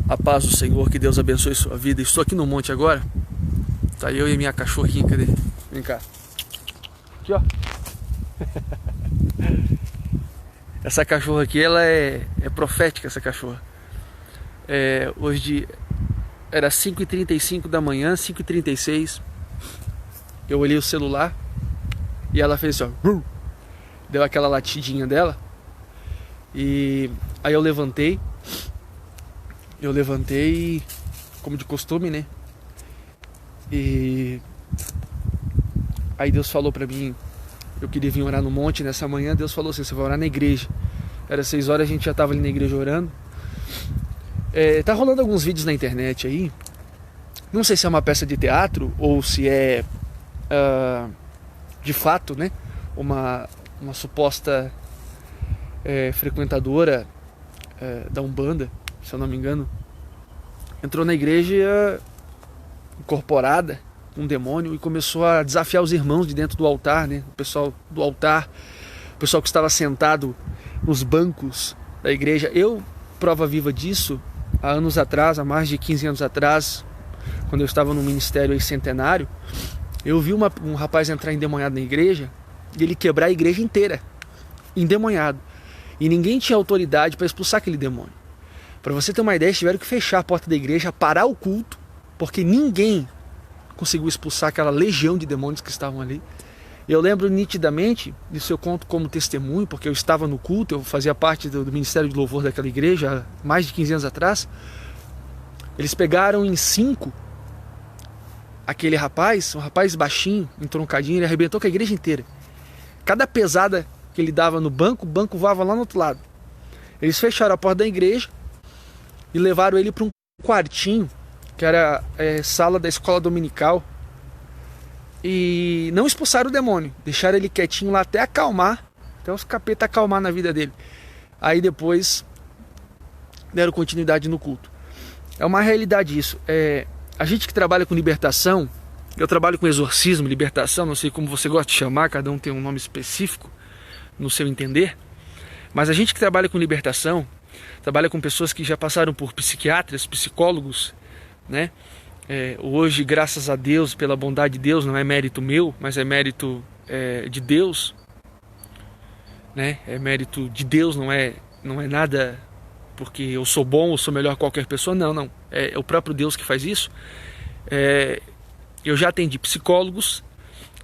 A paz do Senhor, que Deus abençoe sua vida. Estou aqui no monte agora. Tá eu e minha cachorrinha, cadê? Vem cá. Aqui, ó. Essa cachorra aqui, ela é profética, essa cachorra. Hoje era 5h35 da manhã, 5h36. Eu olhei o celular e ela fez assim, ó. Deu aquela latidinha dela. E aí eu levantei, como de costume, né? E aí Deus falou pra mim, eu queria vir orar no monte nessa manhã. Deus falou assim, você vai orar na igreja. Era 6 horas, a gente já tava ali na igreja orando. Tá rolando alguns vídeos na internet aí. Não sei se é uma peça de teatro ou se é de fato, né, uma suposta frequentadora da Umbanda, se eu não me engano, entrou na igreja incorporada, um demônio, e começou a desafiar os irmãos de dentro do altar, né? O pessoal do altar, o pessoal que estava sentado nos bancos da igreja. Eu, prova viva disso, há anos atrás, há mais de 15 anos atrás, quando eu estava no ministério aí centenário, eu vi um rapaz entrar endemoniado na igreja e ele quebrar a igreja inteira, endemoniado. E ninguém tinha autoridade para expulsar aquele demônio. Para você ter uma ideia, eles tiveram que fechar a porta da igreja, parar o culto, porque ninguém conseguiu expulsar aquela legião de demônios que estavam ali. Eu lembro nitidamente, isso eu conto como testemunho, porque eu estava no culto, eu fazia parte do ministério de louvor daquela igreja há mais de 15 anos atrás. Eles pegaram em 5 aquele rapaz, um rapaz baixinho, entroncadinho, ele arrebentou com a igreja inteira. Cada pesada que ele dava no banco, o banco voava lá no outro lado. Eles fecharam a porta da igreja e levaram ele para um quartinho, que era sala da escola dominical, e não expulsaram o demônio, deixaram ele quietinho lá até acalmar, até os capeta acalmar na vida dele. Aí depois deram continuidade no culto. É uma realidade isso. A gente que trabalha com libertação, eu trabalho com exorcismo, libertação, não sei como você gosta de chamar, cada um tem um nome específico no seu entender, mas a gente que trabalha com libertação, trabalha com pessoas que já passaram por psiquiatras, psicólogos, né? Hoje, graças a Deus, pela bondade de Deus, não é mérito meu, mas é mérito de Deus, né? É mérito de Deus, não é nada porque eu sou bom ou sou melhor que qualquer pessoa, não. É o próprio Deus que faz isso. Eu já atendi psicólogos,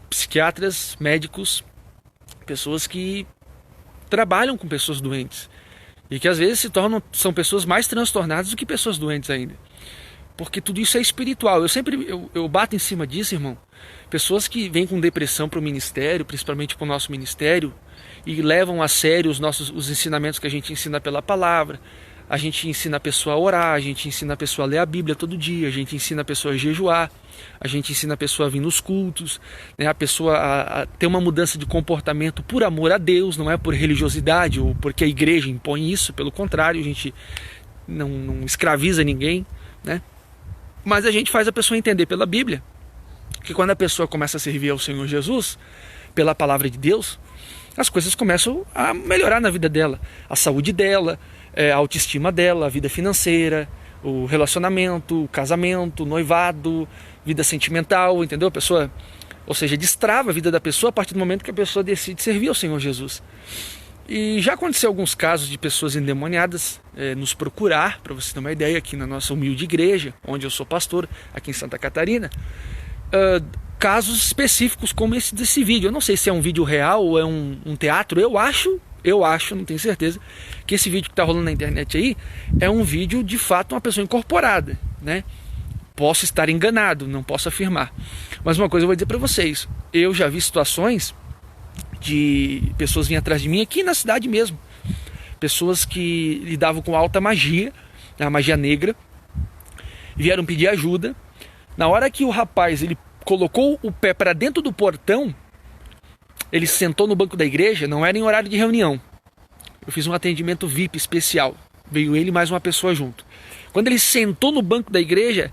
psiquiatras, médicos, pessoas que trabalham com pessoas doentes e que às vezes são pessoas mais transtornadas do que pessoas doentes ainda, porque tudo isso é espiritual. Eu bato em cima disso, irmão. Pessoas que vêm com depressão para o ministério, principalmente para o nosso ministério, e levam a sério os ensinamentos que a gente ensina pela palavra. A gente ensina a pessoa a orar, a gente ensina a pessoa a ler a Bíblia todo dia, a gente ensina a pessoa a jejuar, a gente ensina a pessoa a vir nos cultos, né? A pessoa a ter uma mudança de comportamento por amor a Deus, não é por religiosidade ou porque a igreja impõe isso. Pelo contrário, a gente não escraviza ninguém, né? Mas a gente faz a pessoa entender pela Bíblia que quando a pessoa começa a servir ao Senhor Jesus, pela palavra de Deus, as coisas começam a melhorar na vida dela, a saúde dela, a autoestima dela, a vida financeira, o relacionamento, o casamento, o noivado, vida sentimental, entendeu? A pessoa, ou seja, destrava a vida da pessoa a partir do momento que a pessoa decide servir ao Senhor Jesus. E já aconteceu alguns casos de pessoas endemoniadas nos procurar, para você ter uma ideia, aqui na nossa humilde igreja, onde eu sou pastor, aqui em Santa Catarina, casos específicos como esse desse vídeo. Eu não sei se é um vídeo real ou é um teatro. Eu acho, não tenho certeza, que esse vídeo que está rolando na internet aí é um vídeo de fato uma pessoa incorporada, né? Posso estar enganado, não posso afirmar. Mas uma coisa eu vou dizer para vocês, eu já vi situações de pessoas virem atrás de mim aqui na cidade mesmo, pessoas que lidavam com alta magia, a magia negra, vieram pedir ajuda. Na hora que o rapaz ele colocou o pé para dentro do portão, ele sentou no banco da igreja, não era em horário de reunião. Eu fiz um atendimento VIP especial, veio ele e mais uma pessoa junto. Quando ele sentou no banco da igreja,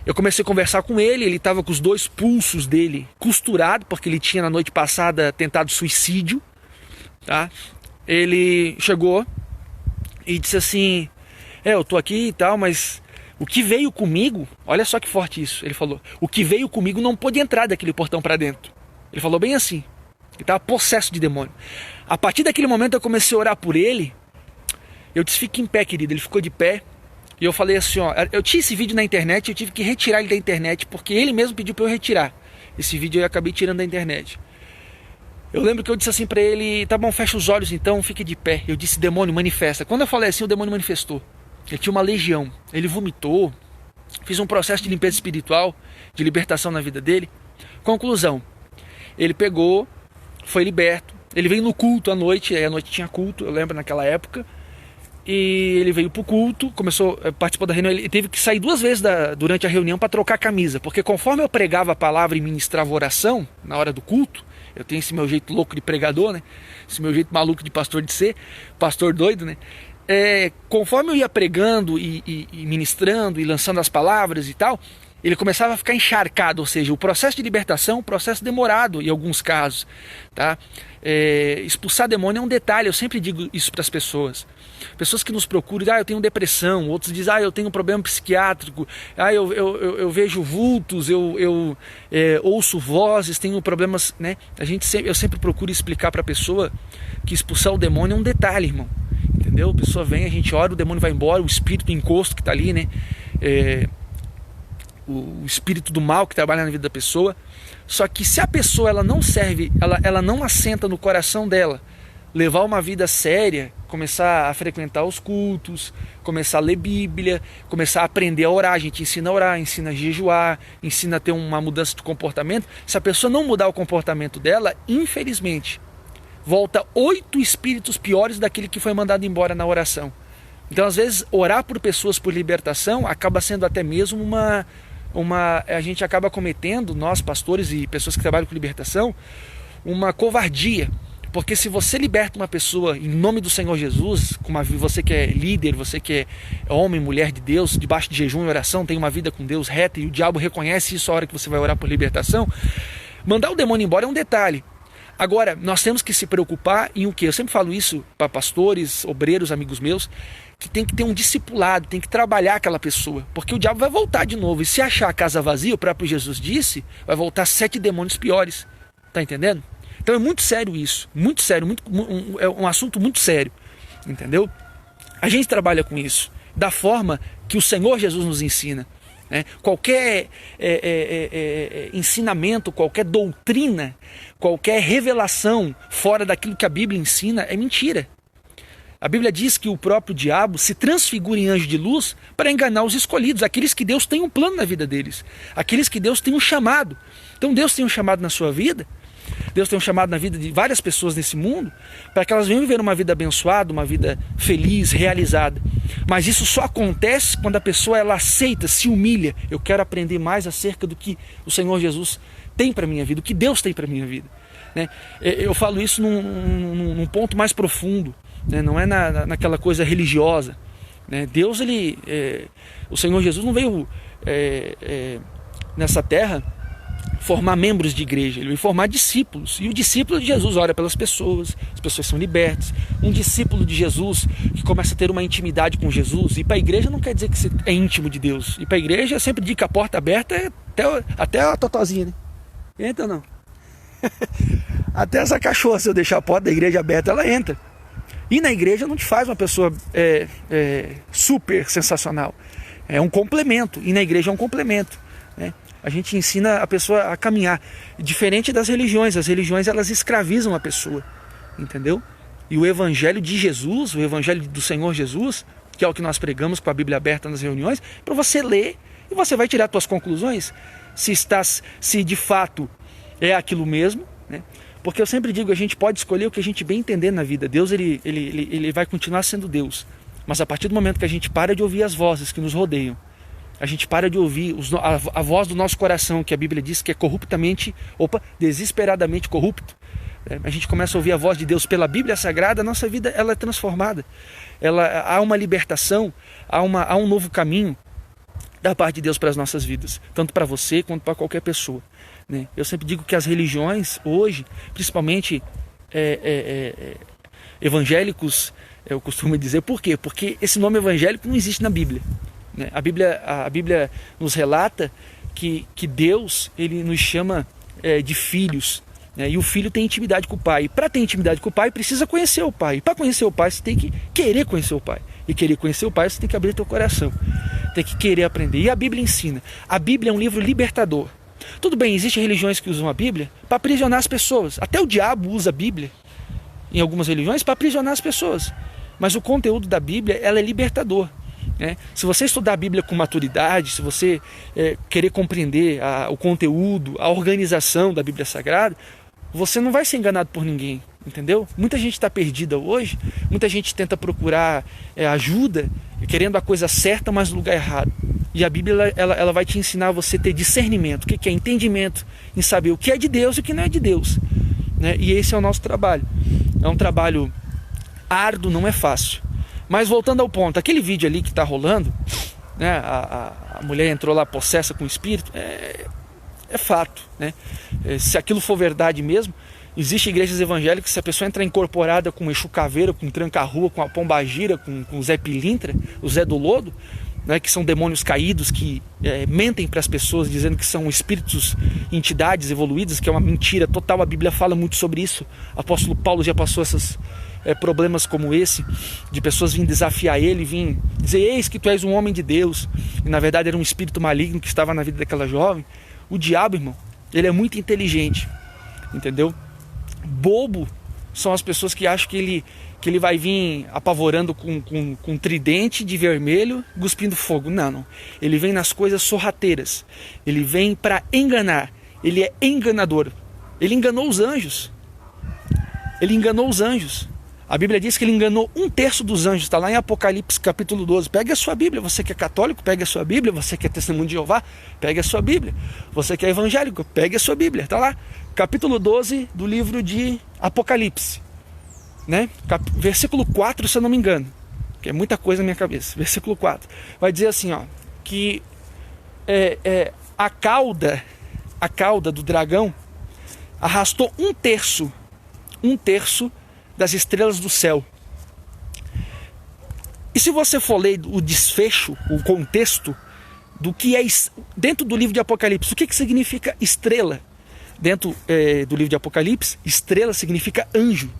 eu comecei a conversar com ele. Ele estava com os 2 pulsos dele costurados, porque ele tinha na noite passada tentado suicídio, tá? Ele chegou e disse assim, eu tô aqui e tal, mas O que veio comigo, olha só que forte isso, ele falou, o que veio comigo não pôde entrar daquele portão para dentro. Ele falou bem assim, ele estava possesso de demônio. A partir daquele momento eu comecei a orar por ele, eu disse, fique em pé, querido, ele ficou de pé, e eu falei assim, ó, eu tinha esse vídeo na internet, eu tive que retirar ele da internet, porque ele mesmo pediu para eu retirar. Esse vídeo eu acabei tirando da internet. Eu lembro que eu disse assim para ele, tá bom, fecha os olhos então, fique de pé. Eu disse, demônio, manifesta. Quando eu falei assim, o demônio manifestou. Ele tinha uma legião, ele vomitou, fiz um processo de limpeza espiritual, de libertação na vida dele. Conclusão, ele pegou, foi liberto, ele veio no culto à noite, aí à noite tinha culto, eu lembro naquela época, e ele veio pro culto, participou da reunião, ele teve que sair 2 vezes durante a reunião para trocar a camisa, porque conforme eu pregava a palavra e ministrava oração, na hora do culto, eu tenho esse meu jeito louco de pregador, né? Esse meu jeito maluco de pastor de ser, pastor doido, né? Conforme eu ia pregando e ministrando e lançando as palavras e tal, ele começava a ficar encharcado, ou seja, o processo de libertação é um processo demorado em alguns casos, tá? Expulsar demônio é um detalhe, eu sempre digo isso para as pessoas. Pessoas que nos procuram, eu tenho depressão, outros dizem, eu tenho um problema psiquiátrico, eu vejo vultos, eu ouço vozes, tenho problemas, né? Eu sempre procuro explicar para a pessoa que expulsar o demônio é um detalhe, irmão. Entendeu? A pessoa vem, a gente ora, o demônio vai embora, o espírito encosto que está ali, né? O espírito do mal que trabalha na vida da pessoa. Só que se a pessoa ela não serve, ela não assenta no coração dela, levar uma vida séria, começar a frequentar os cultos, começar a ler Bíblia, começar a aprender a orar, a gente ensina a orar, ensina a jejuar, ensina a ter uma mudança de comportamento. Se a pessoa não mudar o comportamento dela, infelizmente, volta 8 espíritos piores daquele que foi mandado embora na oração. Então, às vezes, orar por pessoas por libertação acaba sendo até mesmo a gente acaba cometendo, nós pastores e pessoas que trabalham com libertação, uma covardia. Porque se você liberta uma pessoa em nome do Senhor Jesus, você que é líder, você que é homem, mulher de Deus, debaixo de jejum e oração, tem uma vida com Deus reta, e o diabo reconhece isso a hora que você vai orar por libertação, mandar o demônio embora é um detalhe. Agora, nós temos que se preocupar em o quê? Eu sempre falo isso para pastores, obreiros, amigos meus, que tem que ter um discipulado, tem que trabalhar aquela pessoa, porque o diabo vai voltar de novo, e se achar a casa vazia, o próprio Jesus disse, vai voltar 7 demônios piores, tá entendendo? Então é muito sério isso, muito sério, é um assunto muito sério, entendeu? A gente trabalha com isso, da forma que o Senhor Jesus nos ensina. Qualquer ensinamento, qualquer doutrina, qualquer revelação fora daquilo que a Bíblia ensina é mentira. A Bíblia diz que o próprio diabo se transfigura em anjo de luz para enganar os escolhidos, aqueles que Deus tem um plano na vida deles, aqueles que Deus tem um chamado. Então Deus tem um chamado na sua vida, Deus tem um chamado na vida de várias pessoas nesse mundo, para que elas venham viver uma vida abençoada, uma vida feliz, realizada. Mas isso só acontece quando a pessoa ela aceita, se humilha. Eu quero aprender mais acerca do que o Senhor Jesus tem para a minha vida, o que Deus tem para a minha vida. Eu falo isso num ponto mais profundo, não é naquela coisa religiosa. Deus, o Senhor Jesus não veio nessa terra formar membros de igreja, ele vai formar discípulos, e o discípulo de Jesus ora pelas pessoas, as pessoas são libertas. Um discípulo de Jesus que começa a ter uma intimidade com Jesus, e para a igreja não quer dizer que você é íntimo de Deus, e para a igreja eu sempre digo que a porta aberta é até a totozinha, né? Entra ou não? Até essa cachorra, se eu deixar a porta da igreja aberta, ela entra. E na igreja não te faz uma pessoa super sensacional, é um complemento, e na igreja é um complemento, né? A gente ensina a pessoa a caminhar. Diferente das religiões. As religiões elas escravizam a pessoa. Entendeu? E o evangelho de Jesus, o evangelho do Senhor Jesus, que é o que nós pregamos com a Bíblia aberta nas reuniões, para você ler e você vai tirar suas conclusões. Se de fato é aquilo mesmo, né? Porque eu sempre digo, a gente pode escolher o que a gente bem entender na vida. Deus ele vai continuar sendo Deus. Mas a partir do momento que a gente para de ouvir as vozes que nos rodeiam, a gente para de ouvir a voz do nosso coração, que a Bíblia diz que é desesperadamente corrupto. A gente começa a ouvir a voz de Deus pela Bíblia Sagrada, a nossa vida ela é transformada. Há uma libertação, há um novo caminho da parte de Deus para as nossas vidas, tanto para você quanto para qualquer pessoa. Eu sempre digo que as religiões hoje, principalmente evangélicos, eu costumo dizer, por quê? Porque esse nome evangélico não existe na Bíblia. né? A Bíblia nos relata que Deus, ele nos chama de filhos, né? E o filho tem intimidade com o pai. E para ter intimidade com o pai, precisa conhecer o pai. E para conhecer o pai, você tem que querer conhecer o pai. E querer conhecer o pai, você tem que abrir teu coração. Tem que querer aprender. E a Bíblia ensina. A Bíblia é um livro libertador. Tudo bem, existem religiões que usam a Bíblia para aprisionar as pessoas. Até o diabo usa a Bíblia, em algumas religiões, para aprisionar as pessoas. Mas o conteúdo da Bíblia, ela é libertador, né? Se você estudar a Bíblia com maturidade, se você querer compreender o conteúdo, a organização da Bíblia Sagrada, você não vai ser enganado por ninguém, entendeu? Muita gente está perdida hoje, muita gente tenta procurar ajuda, querendo a coisa certa, mas no lugar errado. E a Bíblia ela vai te ensinar a você ter discernimento, o que é entendimento, em saber o que é de Deus e o que não é de Deus, né? E esse é o nosso trabalho. É um trabalho árduo, não é fácil. Mas voltando ao ponto, aquele vídeo ali que está rolando, né, a mulher entrou lá possessa com o espírito, é fato, né? Se aquilo for verdade mesmo, existem igrejas evangélicas, se a pessoa entrar incorporada com Exu Caveira, com Tranca-Rua, com a Pombagira, com o Zé Pilintra, o Zé do Lodo, né, que são demônios caídos que mentem para as pessoas dizendo que são espíritos, entidades evoluídas, que é uma mentira total. A Bíblia fala muito sobre isso. O apóstolo Paulo já passou esses problemas como esse, de pessoas virem desafiar ele, virem dizer: eis que tu és um homem de Deus, e na verdade era um espírito maligno que estava na vida daquela jovem. O diabo, irmão, ele é muito inteligente, entendeu? Bobo são as pessoas que acham que ele vai vir apavorando com tridente de vermelho, cuspindo fogo. Não. Ele vem nas coisas sorrateiras. Ele vem para enganar. Ele é enganador. Ele enganou os anjos. A Bíblia diz que ele enganou 1/3 dos anjos. Está lá em Apocalipse capítulo 12. Pegue a sua Bíblia. Você que é católico, pegue a sua Bíblia. Você que é testemunho de Jeová, pegue a sua Bíblia. Você que é evangélico, pegue a sua Bíblia. Está lá. Capítulo 12 do livro de Apocalipse, né? Versículo 4, se eu não me engano, que é muita coisa na minha cabeça. Versículo 4 vai dizer assim, ó, que a cauda do dragão arrastou 1/3 das estrelas do céu. E se você for ler o desfecho, o contexto do que é dentro do livro de Apocalipse, o que significa estrela? Dentro do livro de Apocalipse, estrela significa anjo.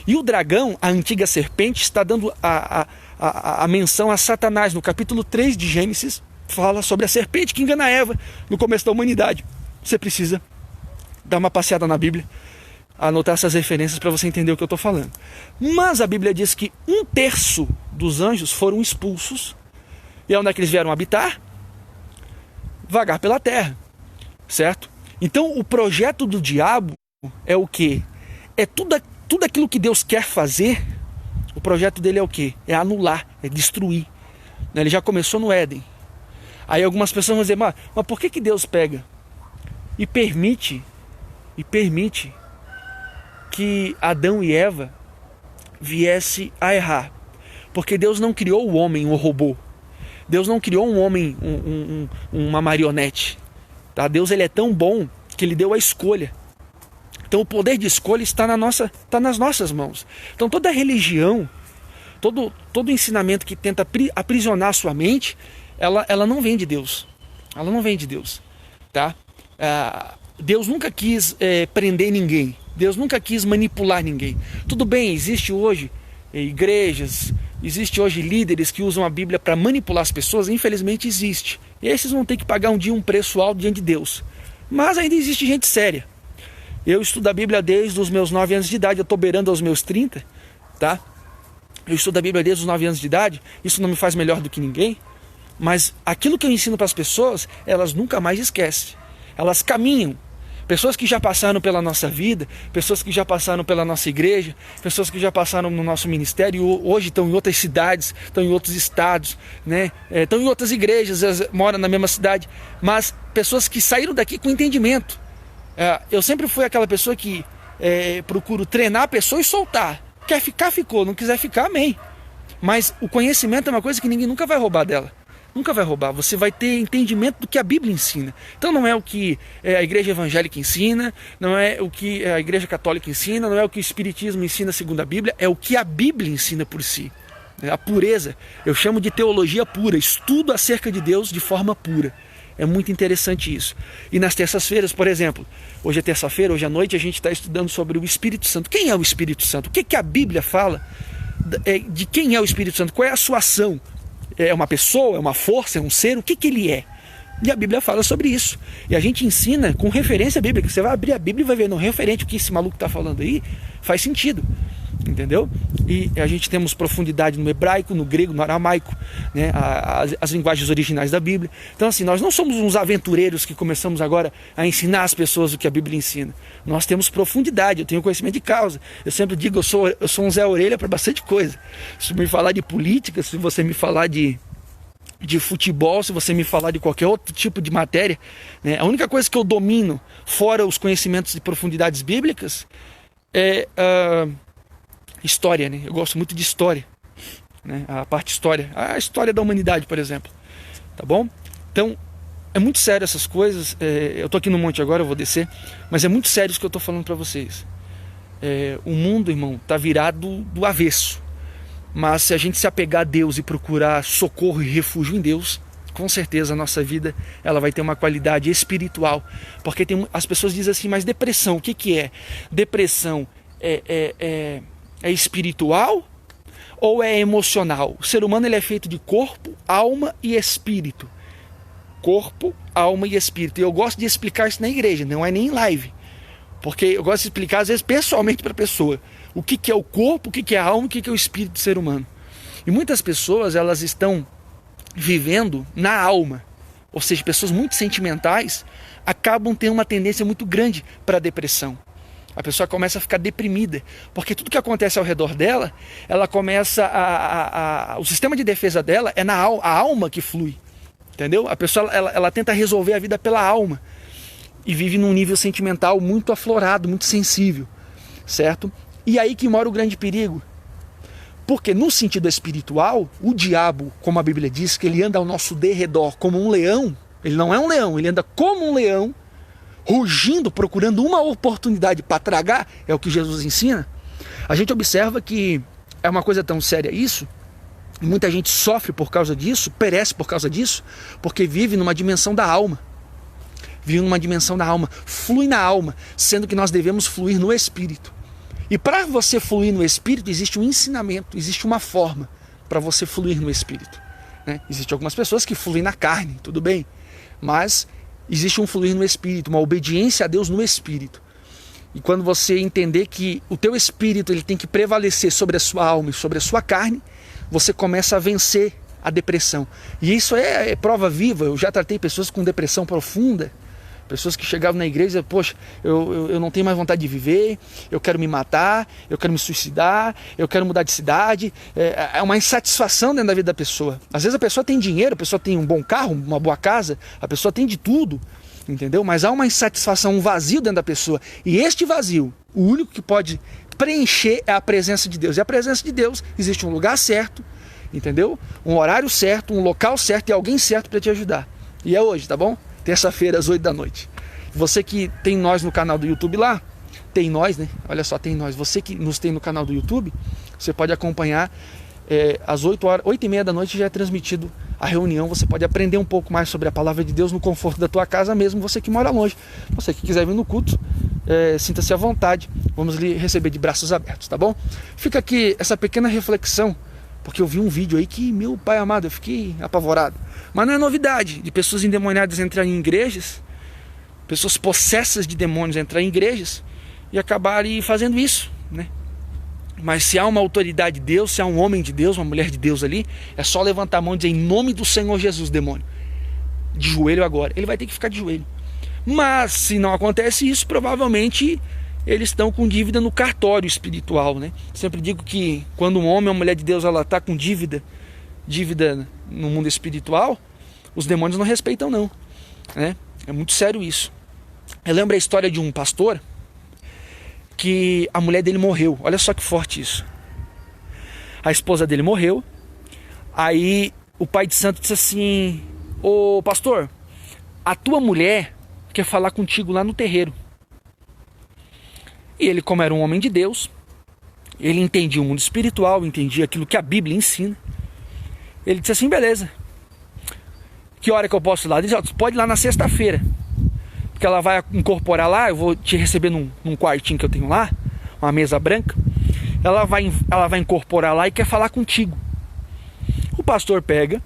E o dragão, a antiga serpente, está dando a menção a Satanás. No capítulo 3 de Gênesis, fala sobre a serpente que engana Eva no começo da humanidade. Você precisa dar uma passeada na Bíblia, anotar essas referências para você entender o que eu estou falando. Mas a Bíblia diz que 1/3 dos anjos foram expulsos. E onde é que eles vieram habitar? Vagar pela terra, certo? Então o projeto do diabo é o quê? É tudo aquilo que Deus quer fazer. O projeto dele é o quê? É anular, é destruir. Ele já começou no Éden. Aí algumas pessoas vão dizer: mas por que Deus pega e permite que Adão e Eva viesse a errar? Porque Deus não criou o homem um robô. Deus não criou um homem uma marionete. Tá? Deus, ele é tão bom que ele deu a escolha. Então o poder de escolha está nas nossas mãos. Então toda religião, todo ensinamento que tenta aprisionar a sua mente, ela não vem de Deus. Ela não vem de Deus. Tá? Deus nunca quis prender ninguém. Deus nunca quis manipular ninguém. Tudo bem, existe hoje igrejas, existe hoje líderes que usam a Bíblia para manipular as pessoas. Infelizmente existe. E esses vão ter que pagar um dia um preço alto diante de Deus. Mas ainda existe gente séria. Eu estudo a Bíblia desde os meus 9 anos de idade. Eu estou beirando aos meus 30, tá? Eu estudo a Bíblia desde os 9 anos de idade. Isso não me faz melhor do que ninguém. Mas aquilo que eu ensino para as pessoas, elas nunca mais esquecem. Elas caminham. Pessoas que já passaram pela nossa vida, pessoas que já passaram pela nossa igreja, pessoas que já passaram no nosso ministério, hoje estão em outras cidades, estão em outros estados, né? Estão em outras igrejas, moram na mesma cidade, mas pessoas que saíram daqui com entendimento. Eu sempre fui aquela pessoa que procuro treinar a pessoa e soltar. Quer ficar, ficou. Não quiser ficar, amém. Mas o conhecimento é uma coisa que ninguém nunca vai roubar dela. Nunca vai roubar. Você vai ter entendimento do que a Bíblia ensina. Então não é o que a igreja evangélica ensina, não é o que a igreja católica ensina, não é o que o espiritismo ensina segundo a Bíblia, é o que a Bíblia ensina por si. A pureza, eu chamo de teologia pura, estudo acerca de Deus de forma pura. É muito interessante isso. E nas terças-feiras, por exemplo, hoje é terça-feira, hoje à noite a gente está estudando sobre o Espírito Santo. Quem é o Espírito Santo? O que a Bíblia fala de quem é o Espírito Santo? Qual é a sua ação? É uma pessoa, é uma força, é um ser? O que ele é? E a Bíblia fala sobre isso. E a gente ensina com referência bíblica. Você vai abrir a Bíblia e vai ver, não, referente o que esse maluco está falando aí, faz sentido. Entendeu? E a gente temos profundidade no hebraico, no grego, no aramaico, né? As linguagens originais da Bíblia. Então assim, nós não somos uns aventureiros que começamos agora a ensinar as pessoas o que a Bíblia ensina. Nós temos profundidade, eu tenho conhecimento de causa. Eu sempre digo, eu sou um Zé Orelha para bastante coisa. Se me falar de política, se você me falar de futebol, se você me falar de qualquer outro tipo de matéria, né? A única coisa que eu domino, fora os conhecimentos de profundidades bíblicas, é história, né? Eu gosto muito de história, né? A parte história, a história da humanidade, por exemplo, tá bom? Então, é muito sério essas coisas. Eu tô aqui no monte agora, eu vou descer, mas é muito sério isso que eu tô falando para vocês. O mundo, irmão, tá virado do avesso. Mas se a gente se apegar a Deus e procurar socorro e refúgio em Deus, com certeza a nossa vida ela vai ter uma qualidade espiritual. Porque as pessoas dizem assim, mas depressão, o que é? Depressão é espiritual ou é emocional? O ser humano ele é feito de corpo, alma e espírito. Corpo, alma e espírito. E eu gosto de explicar isso na igreja, não é nem em live. Porque eu gosto de explicar, às vezes, pessoalmente para a pessoa. O que é o corpo, o que é a alma, o que é o espírito do ser humano. E muitas pessoas, elas estão vivendo na alma. Ou seja, pessoas muito sentimentais acabam tendo uma tendência muito grande para a depressão. A pessoa começa a ficar deprimida, porque tudo que acontece ao redor dela, ela começa o sistema de defesa dela é a alma que flui, entendeu? A pessoa ela tenta resolver a vida pela alma e vive num nível sentimental muito aflorado, muito sensível, certo? E aí que mora o grande perigo, porque no sentido espiritual, o diabo, como a Bíblia diz, que ele anda ao nosso derredor como um leão, ele não é um leão, ele anda como um leão, rugindo, procurando uma oportunidade para tragar, é o que Jesus ensina. A gente observa que é uma coisa tão séria isso, e muita gente sofre por causa disso, perece por causa disso, porque vive numa dimensão da alma. Vive numa dimensão da alma, flui na alma, sendo que nós devemos fluir no espírito. E para você fluir no espírito, existe um ensinamento, existe uma forma para você fluir no espírito, né? Existem algumas pessoas que fluem na carne, tudo bem, mas existe um fluir no espírito, uma obediência a Deus no espírito. E quando você entender que o teu espírito ele tem que prevalecer sobre a sua alma e sobre a sua carne, você começa a vencer a depressão. E isso é prova viva. Eu já tratei pessoas com depressão profunda, pessoas que chegavam na igreja e diziam, poxa, eu não tenho mais vontade de viver, eu quero me matar, eu quero me suicidar, eu quero mudar de cidade. É uma insatisfação dentro da vida da pessoa. Às vezes a pessoa tem dinheiro, a pessoa tem um bom carro, uma boa casa, a pessoa tem de tudo, entendeu? Mas há uma insatisfação, um vazio dentro da pessoa. E este vazio, o único que pode preencher é a presença de Deus. E a presença de Deus, existe um lugar certo, entendeu? Um horário certo, um local certo e alguém certo para te ajudar. E é hoje, tá bom? Terça-feira, às 8 da noite. Você que tem nós no canal do YouTube lá, tem nós, né? Olha só, tem nós. Você que nos tem no canal do YouTube, você pode acompanhar às 8h30 da noite já é transmitido a reunião. Você pode aprender um pouco mais sobre a palavra de Deus no conforto da tua casa mesmo, você que mora longe. Você que quiser vir no culto, sinta-se à vontade. Vamos lhe receber de braços abertos, tá bom? Fica aqui essa pequena reflexão, porque eu vi um vídeo aí que, meu pai amado, eu fiquei apavorado. Mas não é novidade de pessoas endemoniadas entrarem em igrejas, pessoas possessas de demônios entrarem em igrejas e acabarem fazendo isso, né? Mas se há uma autoridade de Deus, se há um homem de Deus, uma mulher de Deus ali, é só levantar a mão e dizer, em nome do Senhor Jesus, demônio, de joelho agora. Ele vai ter que ficar de joelho. Mas se não acontece isso, provavelmente eles estão com dívida no cartório espiritual, né? Sempre digo que quando um homem ou uma mulher de Deus ela está com dívida no mundo espiritual, os demônios não respeitam não, né? É muito sério isso. Eu lembro a história de um pastor que a mulher dele morreu. Olha só que forte isso. A esposa dele morreu. Aí o pai de santo disse assim, ô pastor, a tua mulher quer falar contigo lá no terreiro. E ele, como era um homem de Deus, ele entendia o mundo espiritual, entendia aquilo que a Bíblia ensina. Ele disse assim, beleza, que hora que eu posso ir lá? Ele disse, pode ir lá na sexta-feira, porque ela vai incorporar lá, eu vou te receber num quartinho que eu tenho lá, uma mesa branca, ela vai incorporar lá e quer falar contigo. O pastor pega,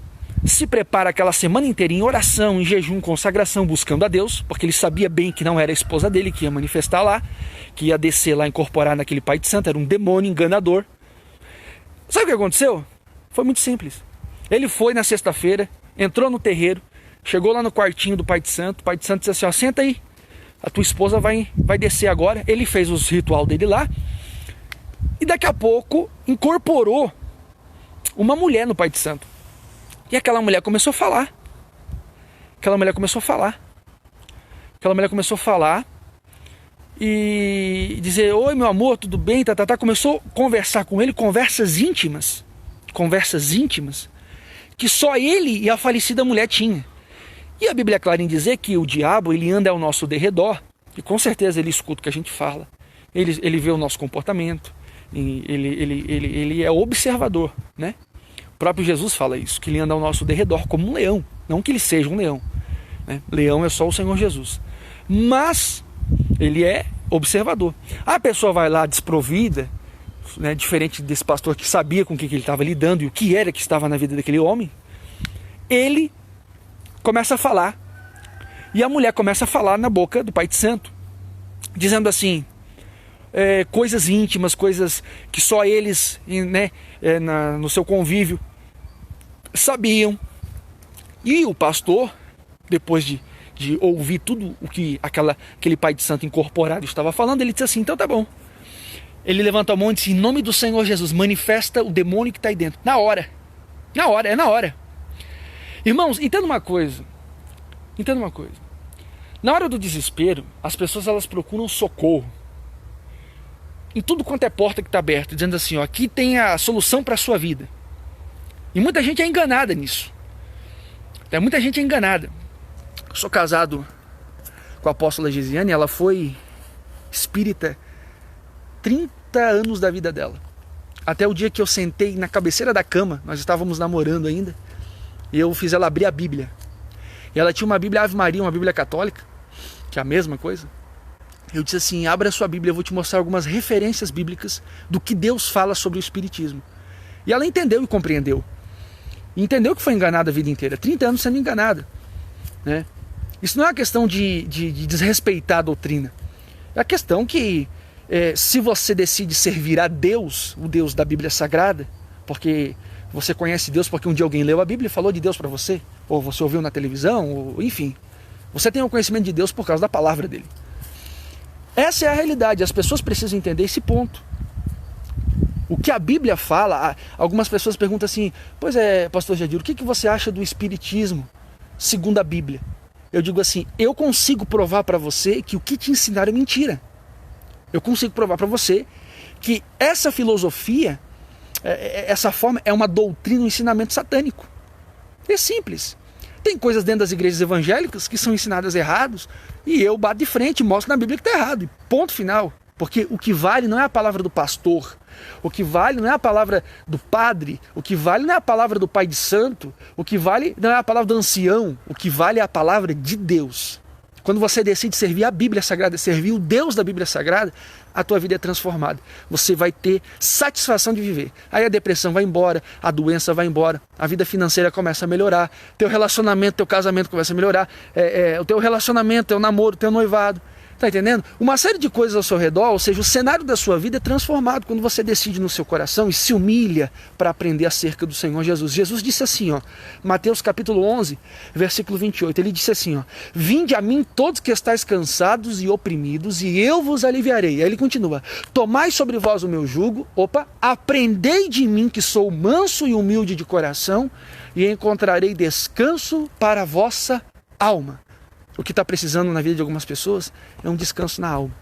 se prepara aquela semana inteira em oração, em jejum, consagração, buscando a Deus, porque ele sabia bem que não era a esposa dele que ia manifestar lá, que ia descer lá, incorporar naquele pai de santo, era um demônio enganador. Sabe o que aconteceu? Foi muito simples. Ele foi na sexta-feira, entrou no terreiro, chegou lá no quartinho do pai de santo, o pai de santo disse assim, ó, senta aí, a tua esposa vai descer agora. Ele fez os ritual dele lá, e daqui a pouco incorporou uma mulher no pai de santo. E aquela mulher começou a falar. Aquela mulher começou a falar e dizer, oi meu amor, tudo bem? Começou a conversar com ele, conversas íntimas, que só ele e a falecida mulher tinham. E a Bíblia é clara em dizer que o diabo, ele anda ao nosso derredor, e com certeza ele escuta o que a gente fala, ele vê o nosso comportamento, ele é observador, né? O próprio Jesus fala isso, que ele anda ao nosso derredor como um leão, não que ele seja um leão, né? Leão é só o Senhor Jesus, mas ele é observador. A pessoa vai lá desprovida, né, diferente desse pastor que sabia com o que ele estava lidando e o que era que estava na vida daquele homem, ele começa a falar, e a mulher começa a falar na boca do pai de santo, dizendo assim, coisas íntimas, coisas que só eles, né, no seu convívio sabiam. E o pastor, depois de ouvir tudo o que aquele pai de santo incorporado estava falando, ele disse assim, então tá bom. Ele levanta a mão e disse, em nome do Senhor Jesus, manifesta o demônio que está aí dentro. Na hora. Irmãos, entenda uma coisa. Na hora do desespero, as pessoas elas procuram socorro em tudo quanto é porta que está aberta, dizendo assim, ó, aqui tem a solução para a sua vida. E muita gente é enganada nisso. Muita gente é enganada. Eu sou casado com a apóstola Gisiane, ela foi espírita 30 anos da vida dela. Até o dia que eu sentei na cabeceira da cama, nós estávamos namorando ainda, e eu fiz ela abrir a Bíblia. E ela tinha uma Bíblia Ave Maria, uma Bíblia católica, que é a mesma coisa. Eu disse assim, abra a sua Bíblia, eu vou te mostrar algumas referências bíblicas do que Deus fala sobre o espiritismo. E ela entendeu e compreendeu. E entendeu que foi enganada a vida inteira, 30 anos sendo enganada, né? Isso não é uma questão de desrespeitar a doutrina. É a questão que se você decide servir a Deus, o Deus da Bíblia Sagrada, porque você conhece Deus porque um dia alguém leu a Bíblia e falou de Deus para você, ou você ouviu na televisão, ou enfim, você tem o conhecimento de Deus por causa da palavra dele. Essa é a realidade, as pessoas precisam entender esse ponto. O que a Bíblia fala, algumas pessoas perguntam assim, pois é, pastor Jadir, o que você acha do espiritismo segundo a Bíblia? Eu digo assim, eu consigo provar para você que o que te ensinaram é mentira. Eu consigo provar para você que essa filosofia, essa forma é uma doutrina, um ensinamento satânico. É simples. Tem coisas dentro das igrejas evangélicas que são ensinadas errados e eu bato de frente e mostro na Bíblia que está errado. E ponto final. Porque o que vale não é a palavra do pastor, o que vale não é a palavra do padre, o que vale não é a palavra do pai de santo, o que vale não é a palavra do ancião, o que vale é a palavra de Deus. Quando você decide servir a Bíblia Sagrada, servir o Deus da Bíblia Sagrada, a tua vida é transformada. Você vai ter satisfação de viver. Aí a depressão vai embora, a doença vai embora, a vida financeira começa a melhorar, teu relacionamento, teu casamento começa a melhorar, o teu relacionamento, teu namoro, teu noivado. Tá entendendo? Uma série de coisas ao seu redor, ou seja, o cenário da sua vida é transformado quando você decide no seu coração e se humilha para aprender acerca do Senhor Jesus. Jesus disse assim, ó, Mateus capítulo 11, versículo 28, ele disse assim, ó, vinde a mim todos que estáis cansados e oprimidos e eu vos aliviarei. Aí ele continua, tomai sobre vós o meu jugo, aprendei de mim que sou manso e humilde de coração e encontrarei descanso para a vossa alma. O que está precisando na vida de algumas pessoas é um descanso na alma.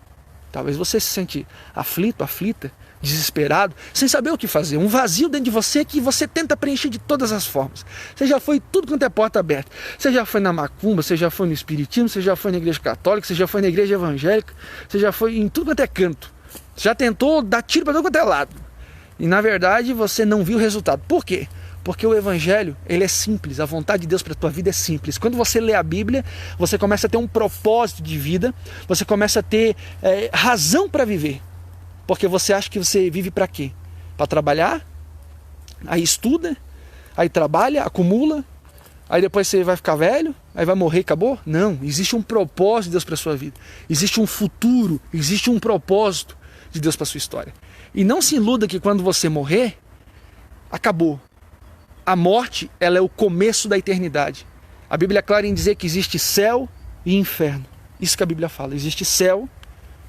Talvez você se sente aflito, aflita, desesperado, sem saber o que fazer. Um vazio dentro de você que você tenta preencher de todas as formas. Você já foi tudo quanto é porta aberta. Você já foi na macumba, você já foi no espiritismo, você já foi na igreja católica, você já foi na igreja evangélica, você já foi em tudo quanto é canto. Você já tentou dar tiro para todo quanto é lado. E na verdade você não viu o resultado. Por quê? Porque o evangelho, ele é simples, a vontade de Deus para a tua vida é simples. Quando você lê a Bíblia, você começa a ter um propósito de vida, você começa a ter razão para viver. Porque você acha que você vive para quê? Para trabalhar, aí estuda, aí trabalha, acumula, aí depois você vai ficar velho, aí vai morrer e acabou? Não, existe um propósito de Deus para a sua vida. Existe um futuro, existe um propósito de Deus para a sua história. E não se iluda que quando você morrer, acabou. A morte, ela é o começo da eternidade. A Bíblia é clara em dizer que existe céu e inferno. Isso que a Bíblia fala, existe céu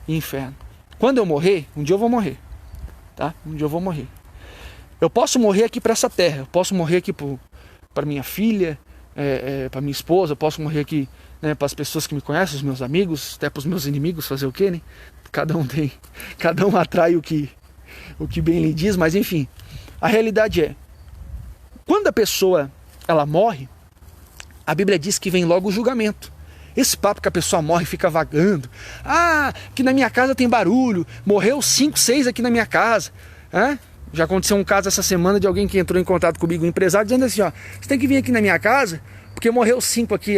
e inferno. Quando eu morrer, um dia eu vou morrer. Tá? Um dia eu vou morrer. Eu posso morrer aqui para essa terra, eu posso morrer aqui para minha filha, para minha esposa, eu posso morrer aqui, né, para as pessoas que me conhecem, os meus amigos, até para os meus inimigos, fazer o quê, né? Cada um atrai o que bem lhe diz, mas enfim, a realidade é, quando a pessoa ela morre, a Bíblia diz que vem logo o julgamento. Esse papo que a pessoa morre e fica vagando. Ah, que na minha casa tem barulho, morreu 5, 6 aqui na minha casa. Já aconteceu um caso essa semana de alguém que entrou em contato comigo, um empresário, dizendo assim, ó, você tem que vir aqui na minha casa, porque morreu 5 aqui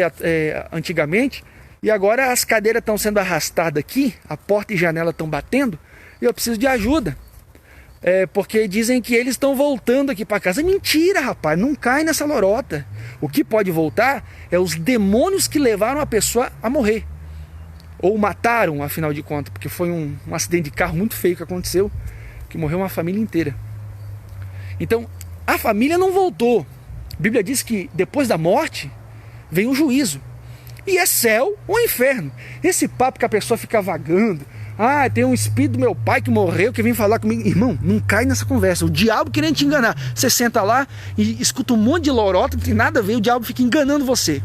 antigamente, e agora as cadeiras estão sendo arrastadas aqui, a porta e janela estão batendo, e eu preciso de ajuda. Porque dizem que eles estão voltando aqui para casa. Mentira, rapaz, não cai nessa lorota. O que pode voltar é os demônios que levaram a pessoa a morrer. Ou mataram, afinal de contas, porque foi um acidente de carro muito feio que aconteceu, que morreu uma família inteira. Então, a família não voltou. A Bíblia diz que depois da morte vem o juízo. E é céu ou inferno. Esse papo que a pessoa fica vagando. Ah, tem um espírito do meu pai que morreu, que vem falar comigo. Irmão, não cai nessa conversa. O diabo querendo te enganar. Você senta lá e escuta um monte de lorota, não tem nada a ver, o diabo fica enganando você.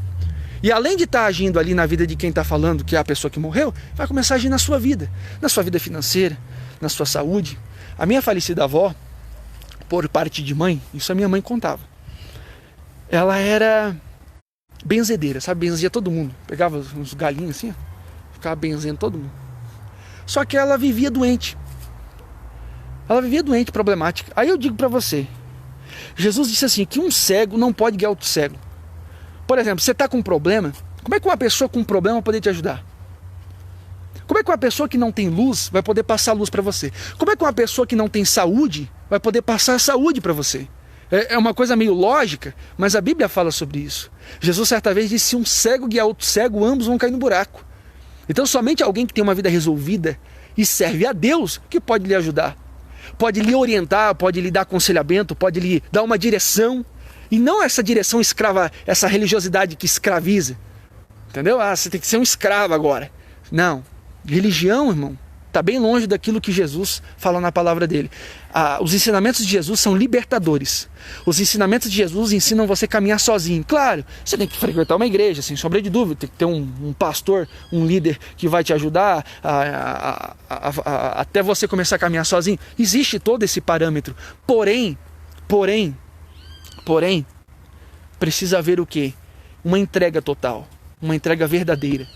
E além de estar agindo ali na vida de quem está falando, que é a pessoa que morreu, vai começar a agir na sua vida financeira, na sua saúde. A minha falecida avó, por parte de mãe, isso a minha mãe contava. Ela era benzedeira, sabe? Benzia todo mundo. Pegava uns galinhos assim, ficava benzendo todo mundo. Só que ela vivia doente. Ela vivia doente, problemática. Aí eu digo para você, Jesus disse assim, que um cego não pode guiar outro cego. Por exemplo, você está com um problema, como é que uma pessoa com um problema vai poder te ajudar? Como é que uma pessoa que não tem luz vai poder passar luz para você? Como é que uma pessoa que não tem saúde vai poder passar saúde para você? É uma coisa meio lógica, mas a Bíblia fala sobre isso. Jesus certa vez disse, se um cego guiar outro cego, ambos vão cair no buraco. Então somente alguém que tem uma vida resolvida e serve a Deus que pode lhe ajudar. Pode lhe orientar, pode lhe dar aconselhamento, pode lhe dar uma direção. E não essa direção escrava, essa religiosidade que escraviza. Entendeu? Ah, você tem que ser um escravo agora. Não. Religião, irmão, está bem longe daquilo que Jesus fala na palavra dele. Os ensinamentos de Jesus são libertadores. Os ensinamentos de Jesus ensinam você a caminhar sozinho. Claro, você tem que frequentar uma igreja, sem sombra de dúvida. Tem que ter um pastor, um líder que vai te ajudar até você começar a caminhar sozinho. Existe todo esse parâmetro. Porém, precisa haver o quê? Uma entrega total, uma entrega verdadeira.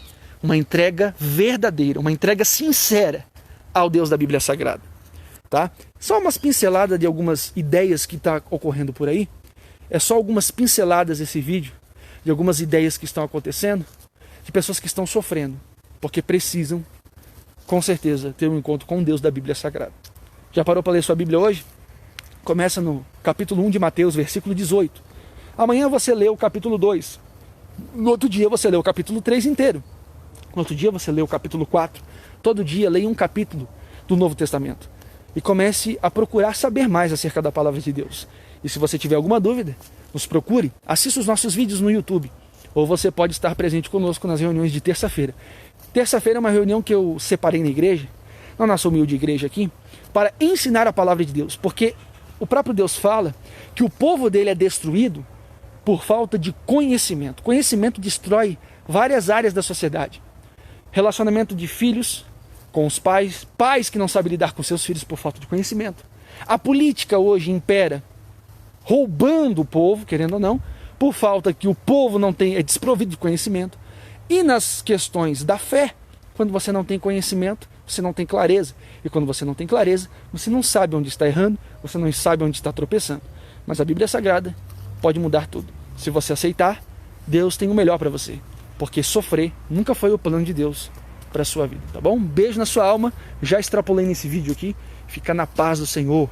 Uma entrega verdadeira, uma entrega sincera ao Deus da Bíblia Sagrada. Tá? Só umas pinceladas de algumas ideias que estão ocorrendo por aí. É só algumas pinceladas esse vídeo, de algumas ideias que estão acontecendo, de pessoas que estão sofrendo, porque precisam, com certeza, ter um encontro com o Deus da Bíblia Sagrada. Já parou para ler sua Bíblia hoje? Começa no capítulo 1 de Mateus, versículo 18. Amanhã você lê o capítulo 2. No outro dia você lê o capítulo 3 inteiro. No outro dia você lê o capítulo 4. Todo dia leia um capítulo do Novo Testamento. E comece a procurar saber mais acerca da palavra de Deus. E se você tiver alguma dúvida, nos procure. Assista os nossos vídeos no YouTube. Ou você pode estar presente conosco nas reuniões de terça-feira. Terça-feira é uma reunião que eu separei na igreja, na nossa humilde igreja aqui, para ensinar a palavra de Deus. Porque o próprio Deus fala que o povo dele é destruído por falta de conhecimento. Conhecimento destrói várias áreas da sociedade. Relacionamento de filhos com os pais, pais que não sabem lidar com seus filhos por falta de conhecimento. A política hoje impera, roubando o povo, querendo ou não, por falta que o povo não tem, é desprovido de conhecimento. E nas questões da fé, quando você não tem conhecimento, você não tem clareza. E quando você não tem clareza, você não sabe onde está errando, você não sabe onde está tropeçando. Mas a Bíblia Sagrada pode mudar tudo. Se você aceitar, Deus tem o melhor para você. Porque sofrer nunca foi o plano de Deus para a sua vida, tá bom? Um beijo na sua alma. Já extrapolei nesse vídeo aqui. Fica na paz do Senhor.